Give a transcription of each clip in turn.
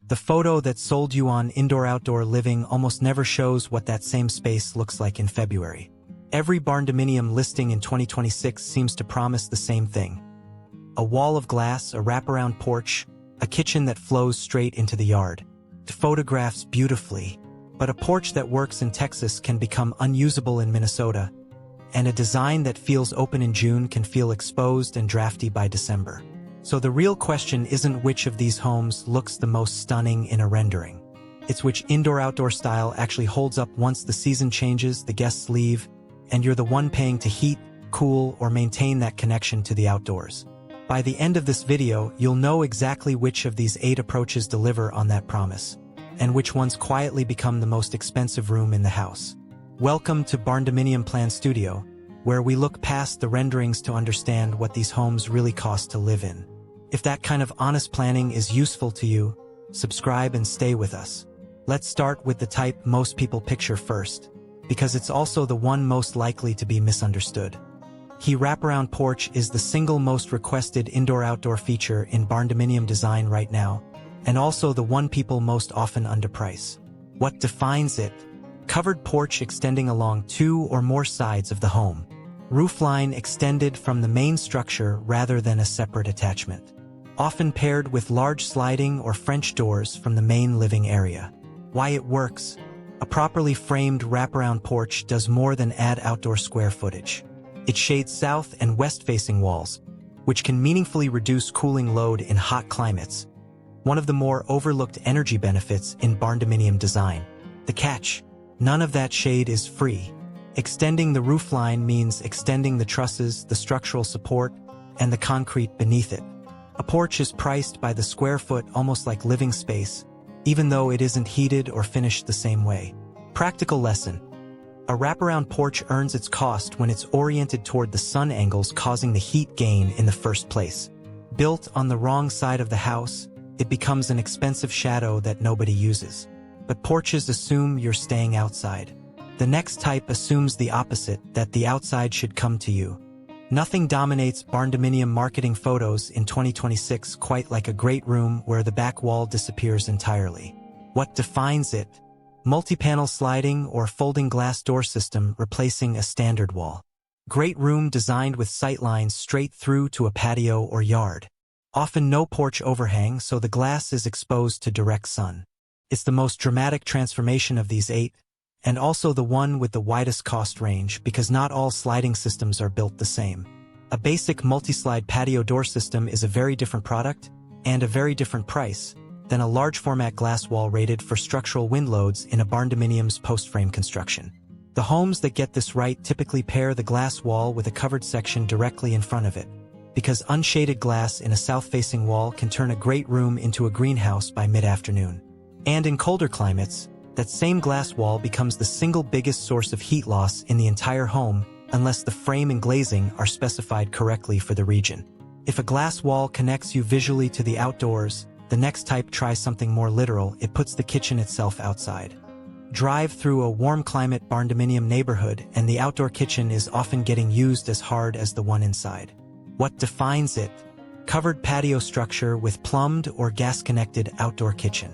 The photo that sold you on indoor-outdoor living almost never shows what that same space looks like in February. Every Barndominium listing in 2026 seems to promise the same thing. A wall of glass, a wraparound porch, a kitchen that flows straight into the yard. It photographs beautifully, but a porch that works in Texas can become unusable in Minnesota, and a design that feels open in June can feel exposed and drafty by December. So the real question isn't which of these homes looks the most stunning in a rendering. It's which indoor-outdoor style actually holds up once the season changes, the guests leave, and you're the one paying to heat, cool, or maintain that connection to the outdoors. By the end of this video, you'll know exactly which of these 8 approaches deliver on that promise, and which ones quietly become the most expensive room in the house. Welcome to Barndominium Plan Studio, where we look past the renderings to understand what these homes really cost to live in. If that kind of honest planning is useful to you, subscribe and stay with us. Let's start with the type most people picture first, because it's also the one most likely to be misunderstood. The wraparound porch is the single most requested indoor-outdoor feature in Barndominium design right now, and also the one people most often underprice. What defines it? Covered porch extending along 2 or more sides of the home. Roofline extended from the main structure rather than a separate attachment. Often paired with large sliding or French doors from the main living area. Why it works? A properly framed wraparound porch does more than add outdoor square footage. It shades south and west-facing walls, which can meaningfully reduce cooling load in hot climates. One of the more overlooked energy benefits in Barndominium design. The catch: none of that shade is free. Extending the roofline means extending the trusses, the structural support, and the concrete beneath it. A porch is priced by the square foot, almost like living space, even though it isn't heated or finished the same way. Practical lesson: a wraparound porch earns its cost when it's oriented toward the sun angles, causing the heat gain in the first place. Built on the wrong side of the house, it becomes an expensive shadow that nobody uses. But porches assume you're staying outside. The next type assumes the opposite, that the outside should come to you. Nothing dominates Barndominium marketing photos in 2026 quite like a great room where the back wall disappears entirely. What defines it? Multi-panel sliding or folding glass door system replacing a standard wall. Great room designed with sightlines straight through to a patio or yard. Often no porch overhang, so the glass is exposed to direct sun. It's the most dramatic transformation of these 8, and also the one with the widest cost range because not all sliding systems are built the same. A basic multi-slide patio door system is a very different product and a very different price than a large format glass wall rated for structural wind loads in a Barndominium's post-frame construction. The homes that get this right typically pair the glass wall with a covered section directly in front of it, because unshaded glass in a south-facing wall can turn a great room into a greenhouse by mid-afternoon. And in colder climates, that same glass wall becomes the single biggest source of heat loss in the entire home unless the frame and glazing are specified correctly for the region. If a glass wall connects you visually to the outdoors, the next type tries something more literal. It puts the kitchen itself outside. Drive through a warm climate Barndominium neighborhood and the outdoor kitchen is often getting used as hard as the one inside. What defines it? Covered patio structure with plumbed or gas-connected outdoor kitchen.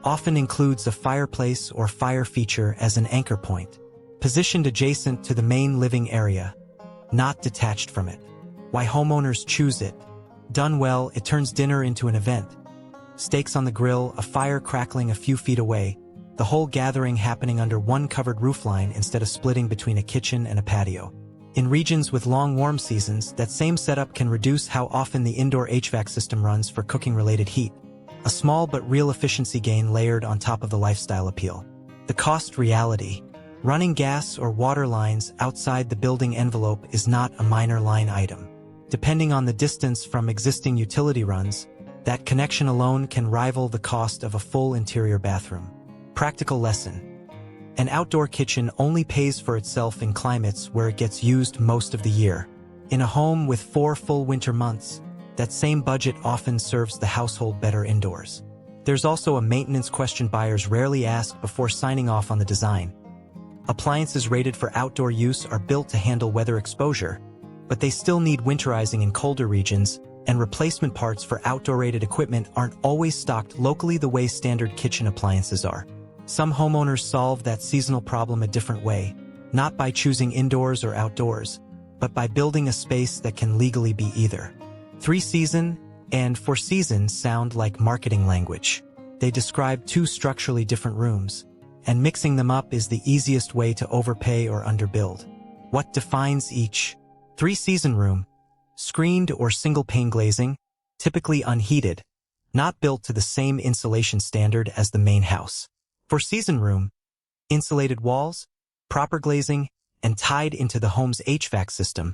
Often includes a fireplace or fire feature as an anchor point. Positioned adjacent to the main living area, not detached from it. Why homeowners choose it? Done well, it turns dinner into an event. Steaks on the grill, a fire crackling a few feet away, the whole gathering happening under one covered roofline instead of splitting between a kitchen and a patio. In regions with long warm seasons, that same setup can reduce how often the indoor HVAC system runs for cooking-related heat. A small but real efficiency gain layered on top of the lifestyle appeal. The cost reality. Running gas or water lines outside the building envelope is not a minor line item. Depending on the distance from existing utility runs, that connection alone can rival the cost of a full interior bathroom. Practical lesson. An outdoor kitchen only pays for itself in climates where it gets used most of the year. In a home with 4 full winter months, that same budget often serves the household better indoors. There's also a maintenance question buyers rarely ask before signing off on the design. Appliances rated for outdoor use are built to handle weather exposure, but they still need winterizing in colder regions, and replacement parts for outdoor-rated equipment aren't always stocked locally the way standard kitchen appliances are. Some homeowners solve that seasonal problem a different way, not by choosing indoors or outdoors, but by building a space that can legally be either. 3-season and 4-season sound like marketing language. They describe two structurally different rooms, and mixing them up is the easiest way to overpay or underbuild. What defines each? 3-season room: screened or single-pane glazing, typically unheated, not built to the same insulation standard as the main house. 4-season room: insulated walls, proper glazing, and tied into the home's HVAC system,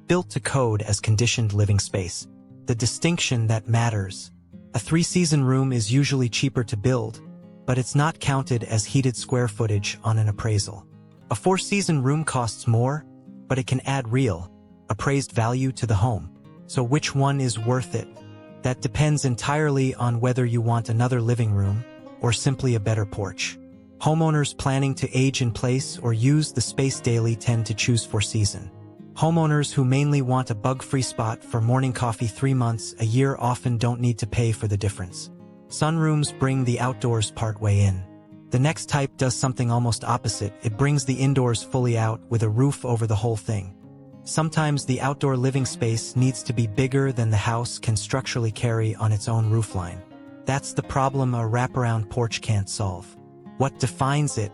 built to code as conditioned living space. The distinction that matters: a 3-season room is usually cheaper to build, but it's not counted as heated square footage on an appraisal. A 4-season room costs more, but it can add real, appraised value to the home. So which one is worth it? That depends entirely on whether you want another living room or simply a better porch. Homeowners planning to age in place or use the space daily tend to choose 4-season. Homeowners who mainly want a bug-free spot for morning coffee 3 months a year often don't need to pay for the difference. Sunrooms bring the outdoors part way in. The next type does something almost opposite. It brings the indoors fully out with a roof over the whole thing. Sometimes the outdoor living space needs to be bigger than the house can structurally carry on its own roofline. That's the problem a wraparound porch can't solve. What defines it?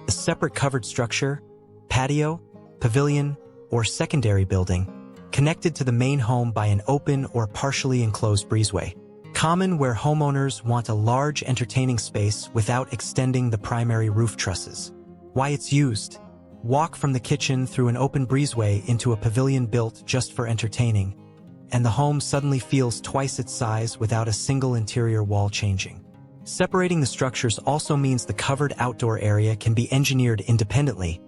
A separate covered structure, patio, pavilion, or secondary building, connected to the main home by an open or partially enclosed breezeway. Common where homeowners want a large entertaining space without extending the primary roof trusses. Why it's used: walk from the kitchen through an open breezeway into a pavilion built just for entertaining, and the home suddenly feels twice its size without a single interior wall changing. Separating the structures also means the covered outdoor area can be engineered independently,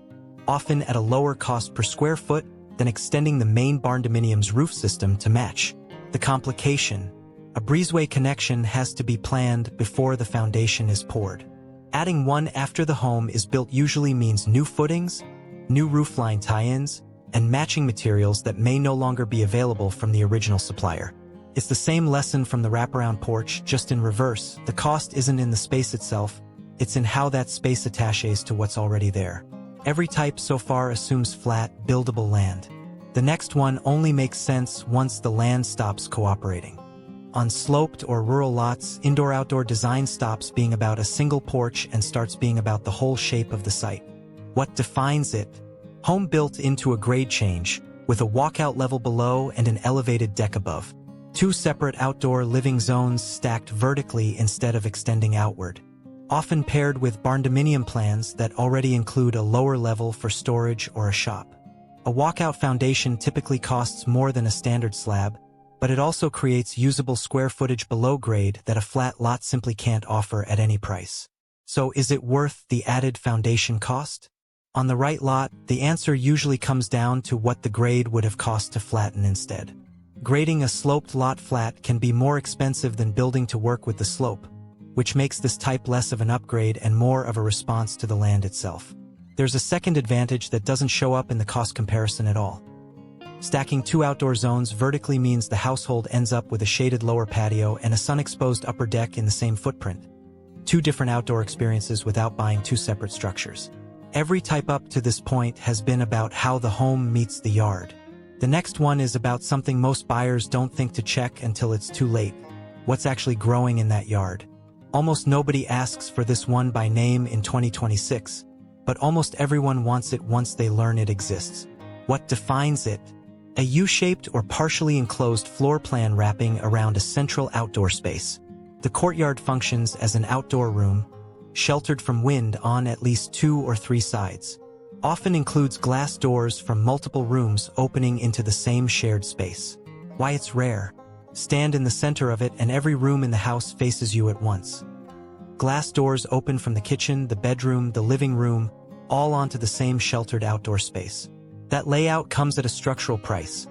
often at a lower cost per square foot than extending the main Barndominium's roof system to match. The complication: a breezeway connection has to be planned before the foundation is poured. Adding one after the home is built usually means new footings, new roofline tie-ins, and matching materials that may no longer be available from the original supplier. It's the same lesson from the wraparound porch, just in reverse. The cost isn't in the space itself, it's in how that space attaches to what's already there. Every type so far assumes flat, buildable land. The next one only makes sense once the land stops cooperating. On sloped or rural lots, indoor-outdoor design stops being about a single porch and starts being about the whole shape of the site. What defines it? Home built into a grade change, with a walkout level below and an elevated deck above. 2 separate outdoor living zones stacked vertically instead of extending outward. Often paired with Barndominium plans that already include a lower level for storage or a shop. A walkout foundation typically costs more than a standard slab, but it also creates usable square footage below grade that a flat lot simply can't offer at any price. So is it worth the added foundation cost? On the right lot, the answer usually comes down to what the grade would have cost to flatten instead. Grading a sloped lot flat can be more expensive than building to work with the slope, which makes this type less of an upgrade and more of a response to the land itself. There's a second advantage that doesn't show up in the cost comparison at all. Stacking 2 outdoor zones vertically means the household ends up with a shaded lower patio and a sun-exposed upper deck in the same footprint. 2 different outdoor experiences without buying 2 separate structures. Every type up to this point has been about how the home meets the yard. The next one is about something most buyers don't think to check until it's too late: what's actually growing in that yard. Almost nobody asks for this one by name in 2026, but almost everyone wants it once they learn it exists. What defines it? A U-shaped or partially enclosed floor plan wrapping around a central outdoor space. The courtyard functions as an outdoor room, sheltered from wind on at least 2 or 3 sides. Often includes glass doors from multiple rooms opening into the same shared space. Why it's rare? Stand in the center of it and every room in the house faces you at once. Glass doors open from the kitchen, the bedroom, the living room, all onto the same sheltered outdoor space. That layout comes at a structural price.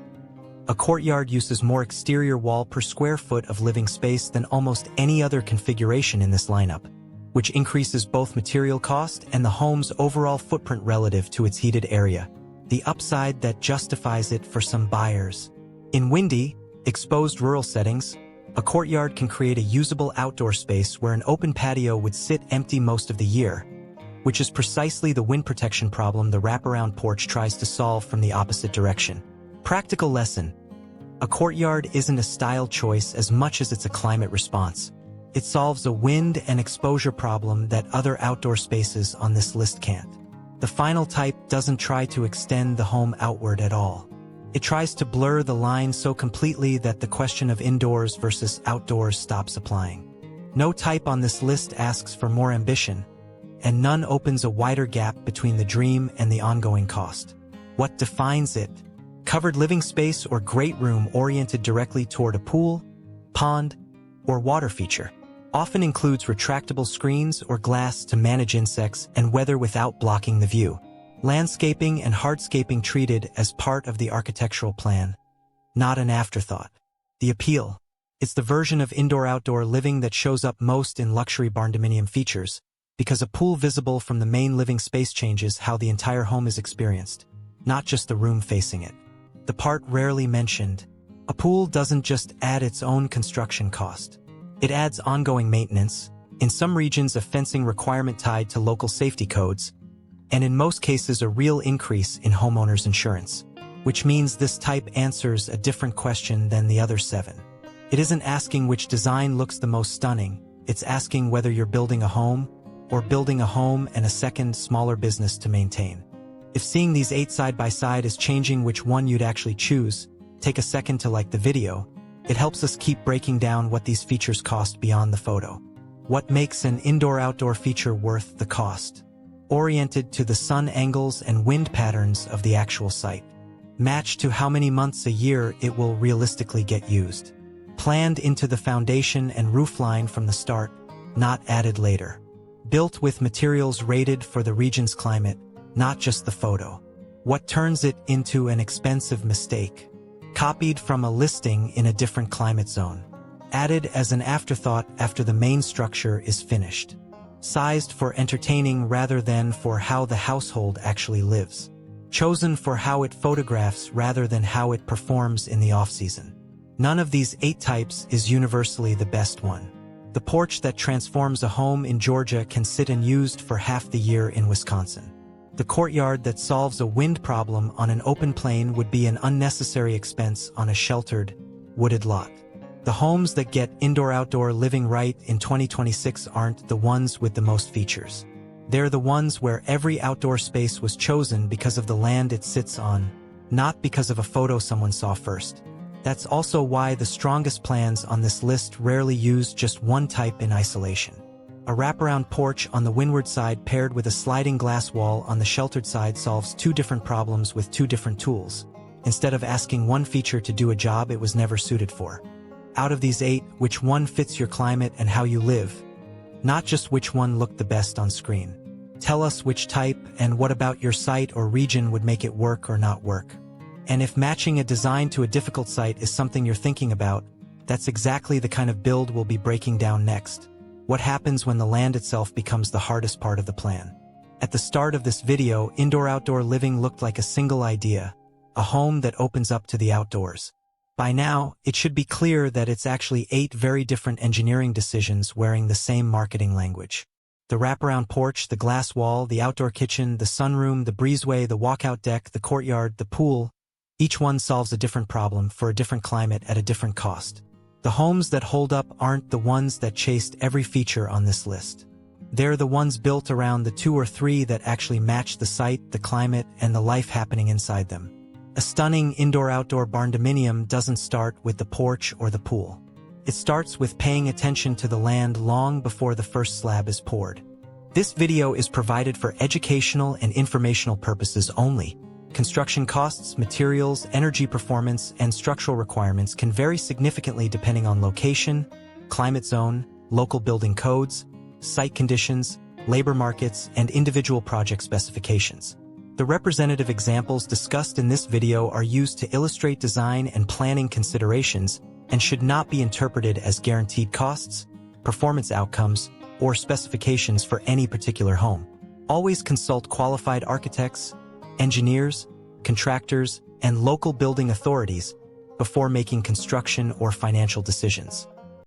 A courtyard uses more exterior wall per square foot of living space than almost any other configuration in this lineup, which increases both material cost and the home's overall footprint relative to its heated area. The upside that justifies it for some buyers. In windy, Exposed rural settings. A courtyard can create a usable outdoor space where an open patio would sit empty most of the year, which is precisely the wind protection problem the wraparound porch tries to solve from the opposite direction. Practical lesson. A courtyard isn't a style choice as much as it's a climate response. It solves a wind and exposure problem that other outdoor spaces on this list can't. The final type doesn't try to extend the home outward at all. It tries to blur the line so completely that the question of indoors versus outdoors stops applying. No type on this list asks for more ambition, and none opens a wider gap between the dream and the ongoing cost. What defines it? Covered living space or great room oriented directly toward a pool, pond, or water feature. Often includes retractable screens or glass to manage insects and weather without blocking the view. Landscaping and hardscaping treated as part of the architectural plan, not an afterthought. The appeal. It's the version of indoor-outdoor living that shows up most in luxury barndominium features, because a pool visible from the main living space changes how the entire home is experienced, not just the room facing it. The part rarely mentioned. A pool doesn't just add its own construction cost. It adds ongoing maintenance, in some regions a fencing requirement tied to local safety codes, and in most cases a real increase in homeowners' insurance, which means this type answers a different question than the other 7. It isn't asking which design looks the most stunning, it's asking whether you're building a home, or building a home and a second, smaller business to maintain. If seeing these 8 side by side is changing which one you'd actually choose, take a second to like the video. It helps us keep breaking down what these features cost beyond the photo. What makes an indoor-outdoor feature worth the cost? Oriented to the sun angles and wind patterns of the actual site. Matched to how many months a year it will realistically get used. Planned into the foundation and roofline from the start, not added later. Built with materials rated for the region's climate, not just the photo. What turns it into an expensive mistake? Copied from a listing in a different climate zone. Added as an afterthought after the main structure is finished. Sized for entertaining rather than for how the household actually lives. Chosen for how it photographs rather than how it performs in the off-season. None of these 8 types is universally the best one. The porch that transforms a home in Georgia can sit unused for half the year in Wisconsin. The courtyard that solves a wind problem on an open plain would be an unnecessary expense on a sheltered, wooded lot. The homes that get indoor-outdoor living right in 2026 aren't the ones with the most features. They're the ones where every outdoor space was chosen because of the land it sits on, not because of a photo someone saw first. That's also why the strongest plans on this list rarely use just one type in isolation. A wraparound porch on the windward side paired with a sliding glass wall on the sheltered side solves 2 different problems with 2 different tools, instead of asking one feature to do a job it was never suited for. Out of these 8, which one fits your climate and how you live? Not just which one looked the best on screen. Tell us which type and what about your site or region would make it work or not work. And if matching a design to a difficult site is something you're thinking about, that's exactly the kind of build we'll be breaking down next. What happens when the land itself becomes the hardest part of the plan? At the start of this video, indoor-outdoor living looked like a single idea, a home that opens up to the outdoors. By now, it should be clear that it's actually 8 very different engineering decisions wearing the same marketing language. The wraparound porch, the glass wall, the outdoor kitchen, the sunroom, the breezeway, the walkout deck, the courtyard, the pool. Each one solves a different problem for a different climate at a different cost. The homes that hold up aren't the ones that chased every feature on this list. They're the ones built around the 2 or 3 that actually match the site, the climate, and the life happening inside them. A stunning indoor-outdoor barndominium doesn't start with the porch or the pool. It starts with paying attention to the land long before the first slab is poured. This video is provided for educational and informational purposes only. Construction costs, materials, energy performance, and structural requirements can vary significantly depending on location, climate zone, local building codes, site conditions, labor markets, and individual project specifications. The representative examples discussed in this video are used to illustrate design and planning considerations and should not be interpreted as guaranteed costs, performance outcomes, or specifications for any particular home. Always consult qualified architects, engineers, contractors, and local building authorities before making construction or financial decisions.